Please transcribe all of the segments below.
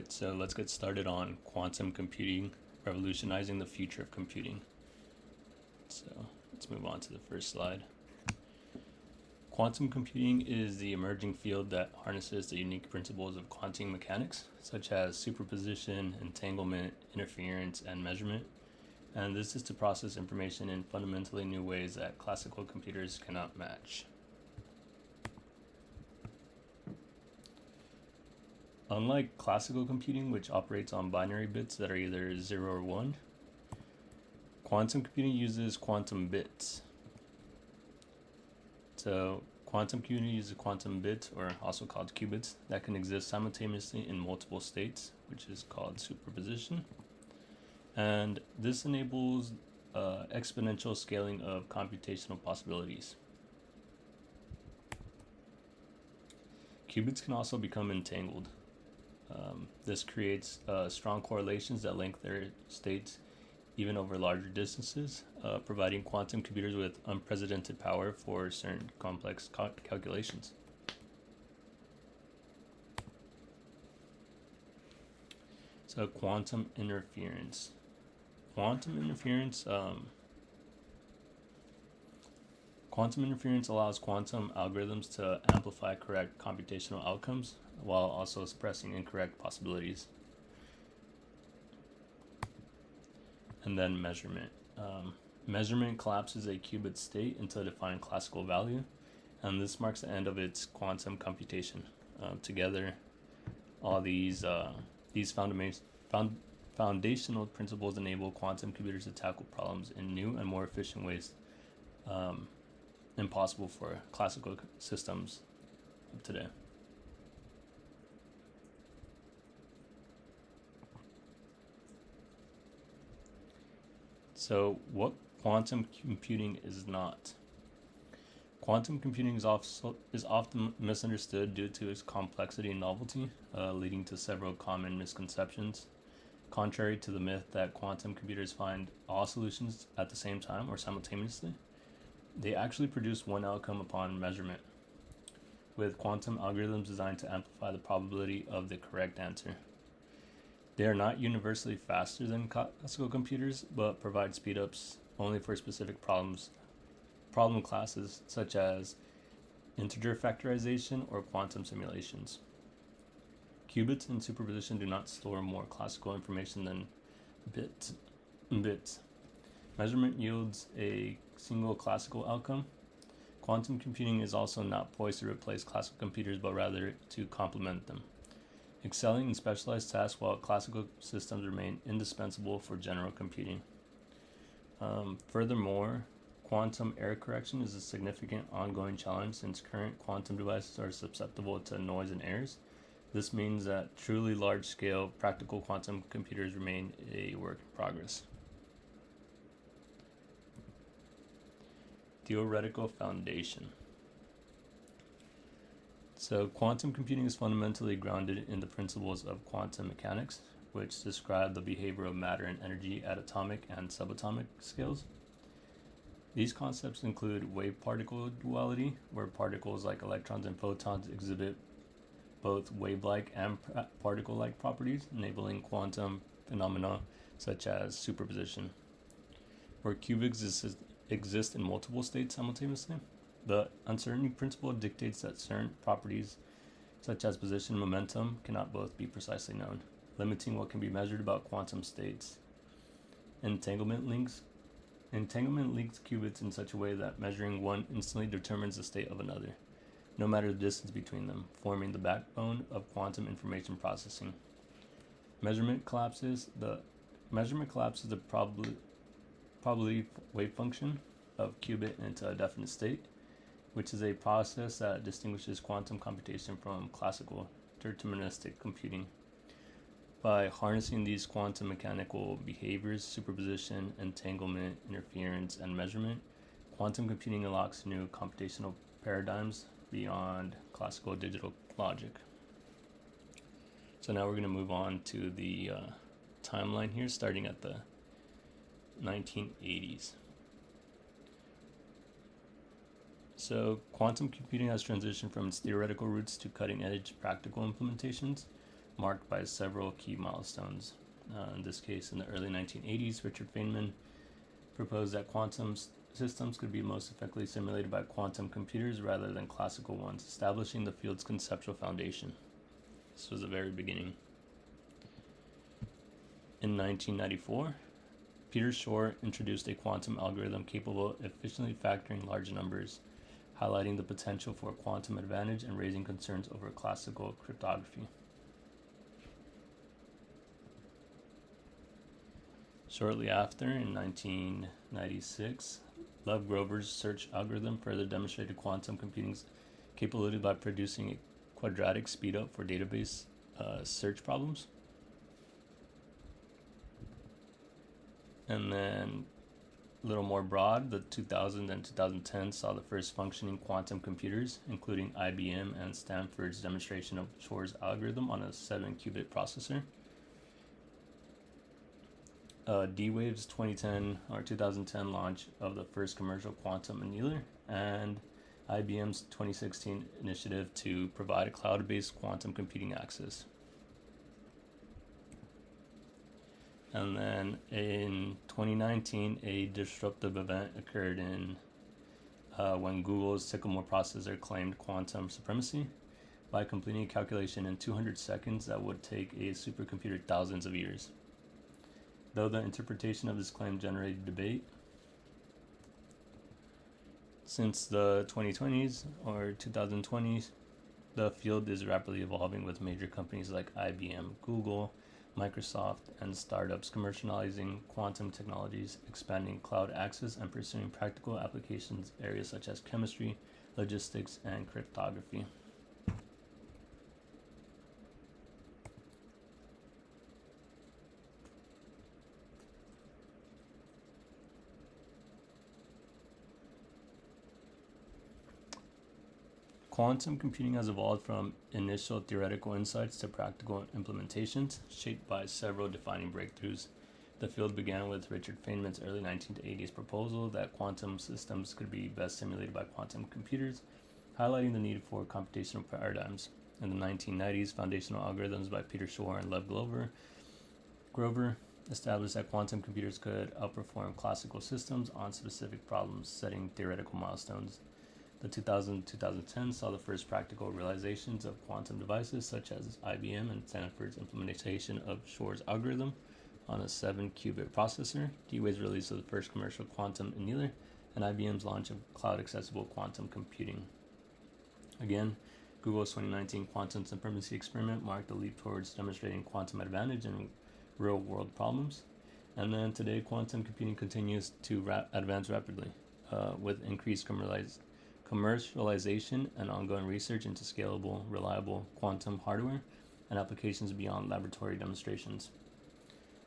Alright, so let's get started on quantum computing, revolutionizing the future of computing. So let's move on to the first slide. Quantum computing is the emerging field that harnesses the unique principles of quantum mechanics, such as superposition, entanglement, interference, and measurement. And this is to process information in fundamentally new ways that classical computers cannot match. Unlike classical computing, which operates on binary bits that are either 0 or 1, quantum computing uses quantum bits. So quantum computing uses quantum bits, or also called qubits, that can exist simultaneously in multiple states, which is called superposition. And this enables exponential scaling of computational possibilities. Qubits can also become entangled. This creates strong correlations that link their states even over larger distances, providing quantum computers with unprecedented power for certain complex calculations. So quantum interference. Quantum interference allows quantum algorithms to amplify correct computational outcomes while also suppressing incorrect possibilities. And then measurement. Measurement collapses a qubit state into a defined classical value, and this marks the end of its quantum computation. Together, all these foundational principles enable quantum computers to tackle problems in new and more efficient ways impossible for classical systems of today. So what quantum computing is not. Quantum computing is often misunderstood due to its complexity and novelty, leading to several common misconceptions. Contrary to the myth that quantum computers find all solutions at the same time or simultaneously, they actually produce one outcome upon measurement, with quantum algorithms designed to amplify the probability of the correct answer. They are not universally faster than classical computers, but provide speedups only for specific problem classes such as integer factorization or quantum simulations. Qubits in superposition do not store more classical information than bits. Measurement yields a single classical outcome. Quantum computing is also not poised to replace classical computers, but rather to complement them, excelling in specialized tasks while classical systems remain indispensable for general computing. Furthermore, quantum error correction is a significant ongoing challenge since current quantum devices are susceptible to noise and errors. This means that truly large-scale practical quantum computers remain a work in progress. Theoretical foundation. So quantum computing is fundamentally grounded in the principles of quantum mechanics, which describe the behavior of matter and energy at atomic and subatomic scales. These concepts include wave-particle duality, where particles like electrons and photons exhibit both wave-like and particle-like properties, enabling quantum phenomena such as superposition, where qubits exist in multiple states simultaneously. The uncertainty principle dictates that certain properties, such as position and momentum, cannot both be precisely known, limiting what can be measured about quantum states. Entanglement links qubits in such a way that measuring one instantly determines the state of another, no matter the distance between them, forming the backbone of quantum information processing. Measurement collapses the probability wave function of qubit into a definite state, which is a process that distinguishes quantum computation from classical deterministic computing. By harnessing these quantum mechanical behaviors, superposition, entanglement, interference, and measurement, quantum computing unlocks new computational paradigms beyond classical digital logic. So now we're going to move on to the timeline here, starting at the 1980s. So quantum computing has transitioned from its theoretical roots to cutting-edge practical implementations. marked by several key milestones. In this case, in the early 1980s, Richard Feynman proposed that quantum systems could be most effectively simulated by quantum computers rather than classical ones, establishing the field's conceptual foundation. This was the very beginning. In 1994, Peter Shor introduced a quantum algorithm capable of efficiently factoring large numbers, highlighting the potential for quantum advantage and raising concerns over classical cryptography. Shortly after, in 1996, Lev Grover's search algorithm further demonstrated quantum computing's capability by producing a quadratic speedup for database search problems. And then a little more broad, the 2000 and 2010 saw the first functioning quantum computers, including IBM and Stanford's demonstration of Shor's algorithm on a 7-qubit processor. D-Wave's 2010 launch of the first commercial quantum annealer, and IBM's 2016 initiative to provide a cloud-based quantum computing access. And then in 2019, a disruptive event occurred when Google's Sycamore processor claimed quantum supremacy by completing a calculation in 200 seconds that would take a supercomputer thousands of years. Though the interpretation of this claim generated debate, since the 2020s or 2020s, the field is rapidly evolving with major companies like IBM, Google, Microsoft, and startups commercializing quantum technologies, expanding cloud access, and pursuing practical applications areas such as chemistry, logistics, and cryptography. Quantum computing has evolved from initial theoretical insights to practical implementations, shaped by several defining breakthroughs. The field began with Richard Feynman's early 1980s proposal that quantum systems could be best simulated by quantum computers, highlighting the need for computational paradigms. In the 1990s, foundational algorithms by Peter Shor and Lev Grover established that quantum computers could outperform classical systems on specific problems, setting theoretical milestones. The 2000-2010 saw the first practical realizations of quantum devices, such as IBM and Stanford's implementation of Shor's algorithm on a 7-qubit processor, D-Wave's release of the first commercial quantum annealer, and IBM's launch of cloud-accessible quantum computing. Again, Google's 2019 quantum supremacy experiment marked a leap towards demonstrating quantum advantage in real-world problems. And then today, quantum computing continues to advance rapidly, with increased commercialization and ongoing research into scalable, reliable quantum hardware and applications beyond laboratory demonstrations,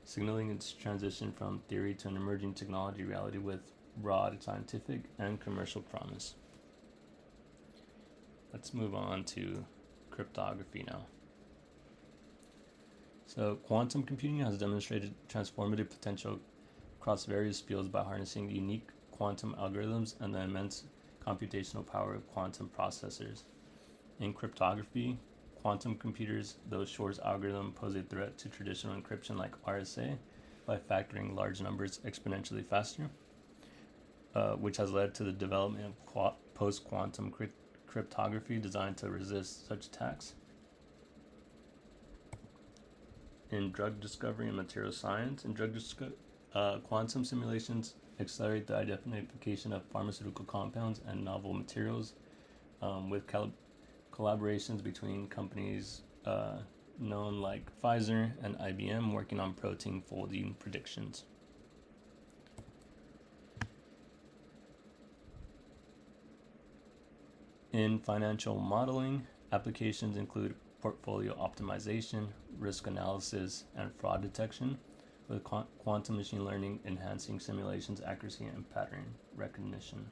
signaling its transition from theory to an emerging technology reality with broad scientific and commercial promise. Let's move on to cryptography now. So, quantum computing has demonstrated transformative potential across various fields by harnessing unique quantum algorithms and the immense computational power of quantum processors. In cryptography, quantum computers, though Shor's algorithm, pose a threat to traditional encryption like RSA by factoring large numbers exponentially faster, which has led to the development of post-quantum cryptography designed to resist such attacks. In drug discovery and material science, quantum simulations accelerate the identification of pharmaceutical compounds and novel materials, with collaborations between companies known like Pfizer and IBM working on protein folding predictions. In financial modeling, applications include portfolio optimization, risk analysis, and fraud detection, with quantum machine learning enhancing simulations accuracy and pattern recognition.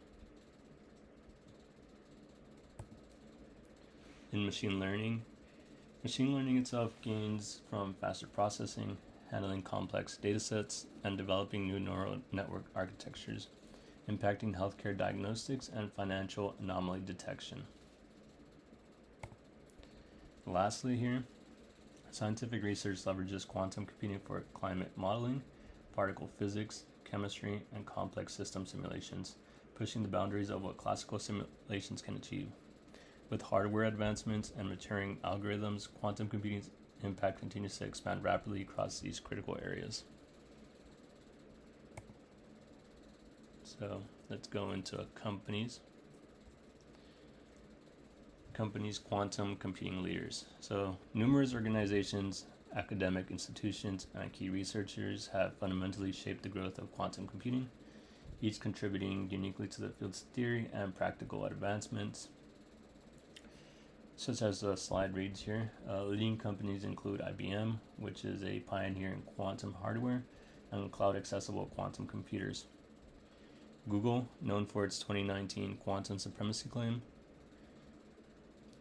In machine learning itself gains from faster processing, handling complex datasets, and developing new neural network architectures, impacting healthcare diagnostics and financial anomaly detection. Lastly here, Scientific research leverages quantum computing for climate modeling, particle physics, chemistry, and complex system simulations, pushing the boundaries of what classical simulations can achieve. With hardware advancements and maturing algorithms, quantum computing's impact continues to expand rapidly across these critical areas. So let's go into companies. Companies' quantum computing leaders. So numerous organizations, academic institutions, and key researchers have fundamentally shaped the growth of quantum computing, each contributing uniquely to the field's theory and practical advancements. Such as the slide reads here, leading companies include IBM, which is a pioneer in quantum hardware and cloud-accessible quantum computers. Google, known for its 2019 quantum supremacy claim.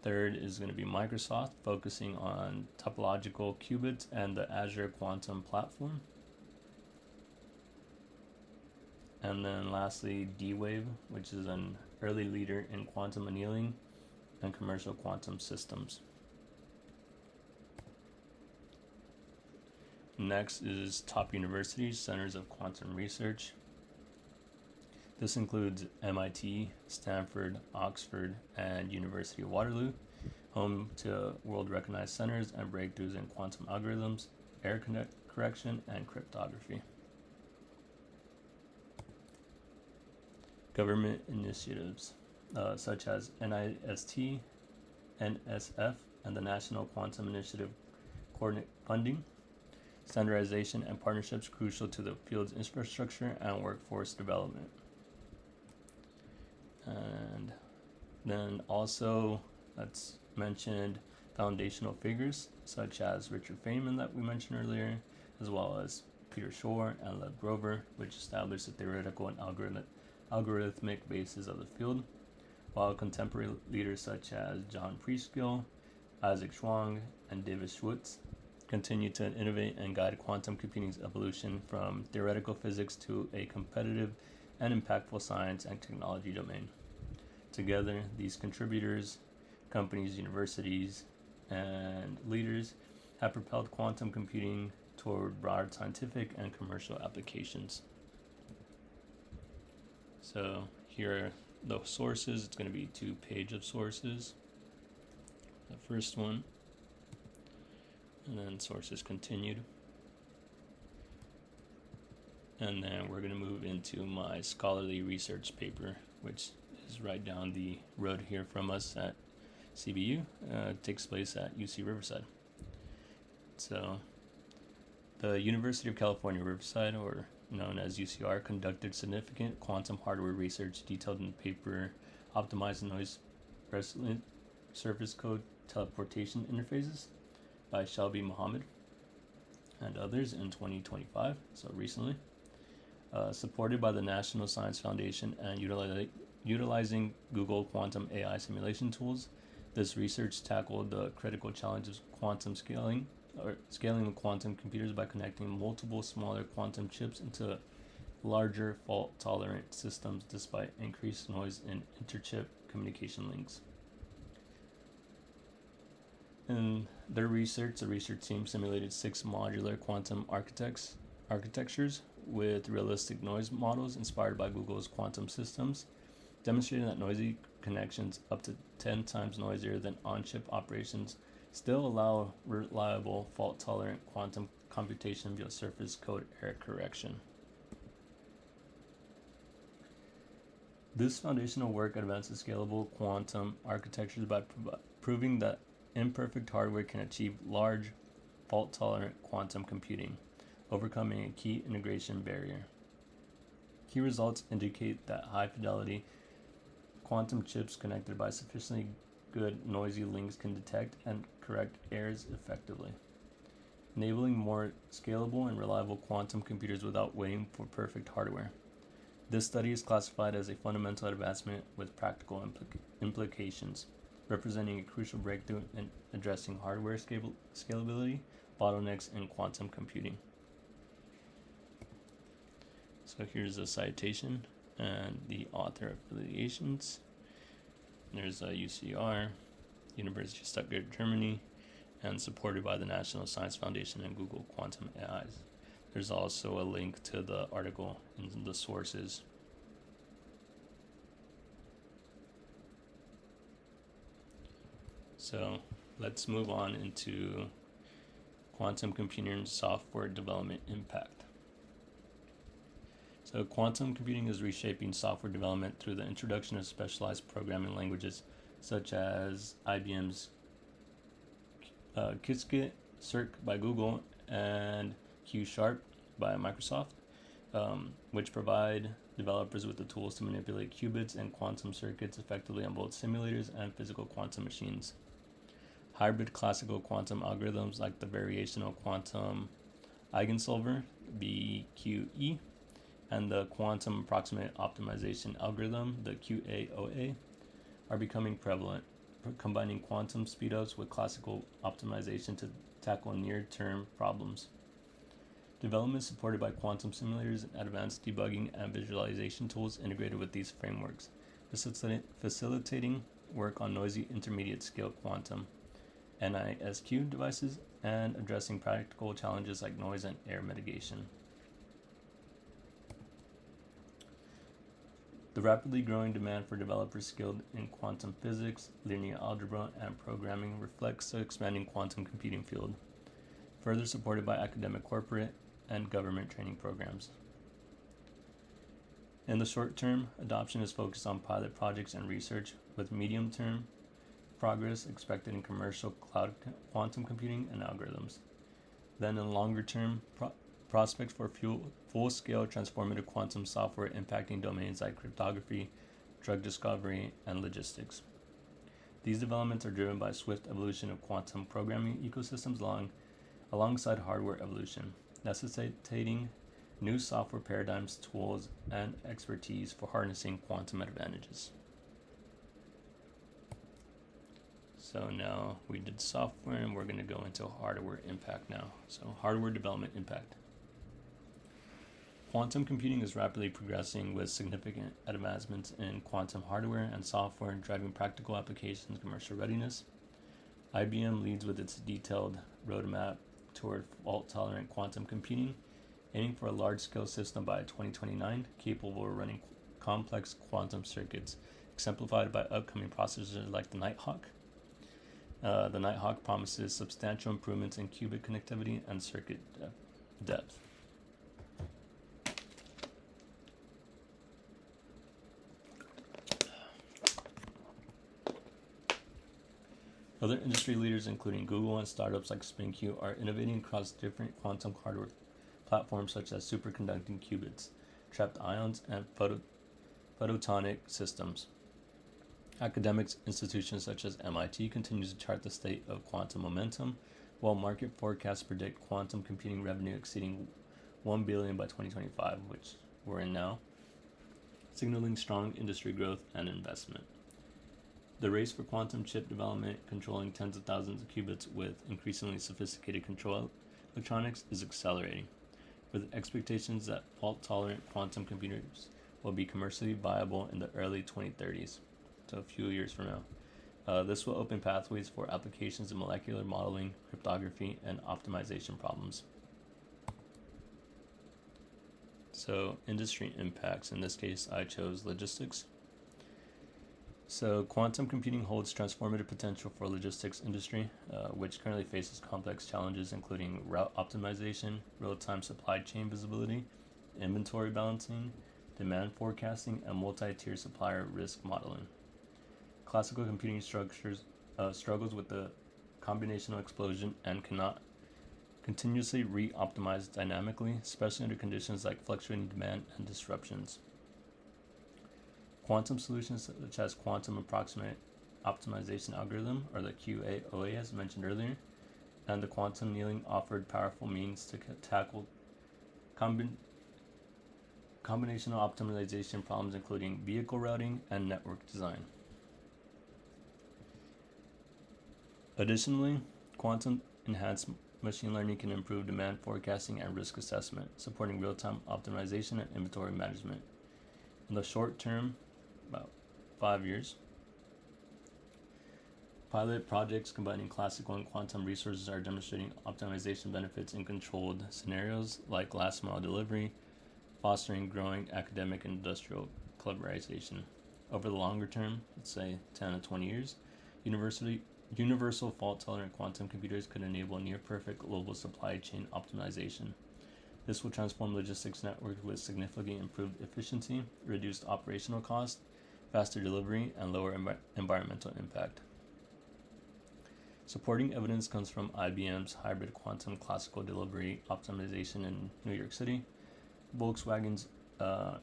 Third is going to be Microsoft, focusing on topological qubits and the Azure quantum platform. And then lastly, D-Wave, which is an early leader in quantum annealing and commercial quantum systems. Next is top universities, centers of quantum research. This includes MIT, Stanford, Oxford, and University of Waterloo, home to world-recognized centers and breakthroughs in quantum algorithms, error correction, and cryptography. Government initiatives such as NIST, NSF, and the National Quantum Initiative coordinate funding, standardization, and partnerships crucial to the field's infrastructure and workforce development. And then also, let's mention foundational figures such as Richard Feynman that we mentioned earlier, as well as Peter Shor and Lev Grover, which established the theoretical and algorithmic basis of the field, while contemporary leaders such as John Preskill, Isaac Schwang, and David Schwartz continue to innovate and guide quantum computing's evolution from theoretical physics to a competitive and impactful science and technology domain. Together, these contributors, companies, universities, and leaders have propelled quantum computing toward broad scientific and commercial applications. So here are the sources. It's going to be 2 pages of sources. The first one, and then sources continued. And then we're going to move into my scholarly research paper, which is right down the road here from us at CBU. It takes place at UC Riverside. So the University of California, Riverside, or known as UCR, conducted significant quantum hardware research detailed in the paper Optimized Noise Resilient Surface Code Teleportation Interfaces by Shelby Mohammed and others in 2025, so recently. Supported by the National Science Foundation and utilizing Google Quantum AI simulation tools, this research tackled the critical challenge of quantum scaling the quantum computers by connecting multiple smaller quantum chips into larger fault-tolerant systems despite increased noise in interchip communication links. In their research, the research team simulated 6 modular quantum architectures with realistic noise models inspired by Google's quantum systems, demonstrating that noisy connections up to 10 times noisier than on-chip operations still allow reliable fault-tolerant quantum computation via surface code error correction. This foundational work advances scalable quantum architectures by proving that imperfect hardware can achieve large, fault-tolerant quantum computing, overcoming a key integration barrier. Key results indicate that high-fidelity quantum chips connected by sufficiently good noisy links can detect and correct errors effectively, enabling more scalable and reliable quantum computers without waiting for perfect hardware. This study is classified as a fundamental advancement with practical implications, representing a crucial breakthrough in addressing hardware scalability bottlenecks in quantum computing. So here's a citation and the author affiliations. There's a UCR, University of Stuttgart, Germany, and supported by the National Science Foundation and Google Quantum AIs. There's also a link to the article in the sources. So let's move on into quantum computing software development impact. So quantum computing is reshaping software development through the introduction of specialized programming languages such as IBM's Qiskit, Cirq by Google, and Q# by Microsoft, which provide developers with the tools to manipulate qubits and quantum circuits effectively on both simulators and physical quantum machines. Hybrid classical quantum algorithms like the variational quantum eigensolver, BQE, and the quantum approximate optimization algorithm, the QAOA, are becoming prevalent, combining quantum speedups with classical optimization to tackle near-term problems. Development supported by quantum simulators and advanced debugging and visualization tools integrated with these frameworks, facilitating work on noisy intermediate-scale quantum NISQ devices and addressing practical challenges like noise and air mitigation. The rapidly growing demand for developers skilled in quantum physics, linear algebra, and programming reflects the expanding quantum computing field, further supported by academic, corporate, and government training programs. In the short term, adoption is focused on pilot projects and research, with medium-term progress expected in commercial cloud quantum computing and algorithms. Then in longer term, prospects for full-scale transformative quantum software impacting domains like cryptography, drug discovery, and logistics. These developments are driven by swift evolution of quantum programming ecosystems alongside hardware evolution, necessitating new software paradigms, tools, and expertise for harnessing quantum advantages. So now we did software, and we're going to go into hardware impact now. So hardware development impact. Quantum computing is rapidly progressing with significant advancements in quantum hardware and software driving practical applications and commercial readiness. IBM leads with its detailed roadmap toward fault-tolerant quantum computing, aiming for a large-scale system by 2029 capable of running complex quantum circuits, exemplified by upcoming processors like the Nighthawk. The Nighthawk promises substantial improvements in qubit connectivity and circuit depth. Other industry leaders, including Google and startups like SpinQ, are innovating across different quantum hardware platforms such as superconducting qubits, trapped ions, and photonic systems. Academic institutions such as MIT continue to chart the state of quantum momentum, while market forecasts predict quantum computing revenue exceeding $1 billion by 2025, which we're in now, signaling strong industry growth and investment. The race for quantum chip development, controlling tens of thousands of qubits with increasingly sophisticated control electronics, is accelerating, with expectations that fault-tolerant quantum computers will be commercially viable in the early 2030s, so a few years from now. This will open pathways for applications in molecular modeling, cryptography, and optimization problems. So, industry impacts. In this case, I chose logistics. So, quantum computing holds transformative potential for logistics industry, which currently faces complex challenges including route optimization, real-time supply chain visibility, inventory balancing, demand forecasting, and multi-tier supplier risk modeling. Classical computing struggles with the combinational explosion and cannot continuously re-optimize dynamically, especially under conditions like fluctuating demand and disruptions. Quantum solutions such as quantum approximate optimization algorithm, or the QAOA as mentioned earlier, and the quantum annealing offered powerful means to tackle combinational optimization problems including vehicle routing and network design. Additionally, quantum enhanced machine learning can improve demand forecasting and risk assessment, supporting real-time optimization and inventory management. In the short term, about 5 years, Pilot projects combining classical and quantum resources are demonstrating optimization benefits in controlled scenarios like last mile delivery, fostering growing academic and industrial collaboration. Over the longer term, let's say 10 to 20 years, universal fault tolerant quantum computers could enable near perfect global supply chain optimization. This will transform logistics networks with significantly improved efficiency, reduced operational cost, faster delivery, and lower environmental impact. Supporting evidence comes from IBM's hybrid quantum classical delivery optimization in New York City, Volkswagen's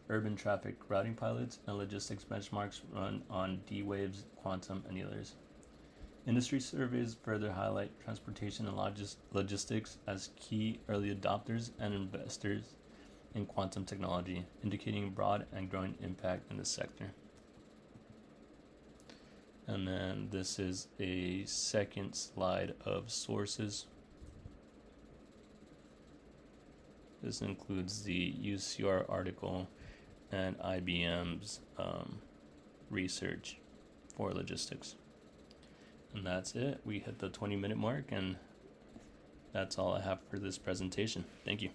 urban traffic routing pilots, and logistics benchmarks run on D-Wave's quantum annealers. Industry surveys further highlight transportation and logistics as key early adopters and investors in quantum technology, indicating broad and growing impact in the sector. And then this is a second slide of sources. This includes the UCR article and IBM's research for logistics. And that's it. We hit the 20-minute mark, and that's all I have for this presentation. Thank you.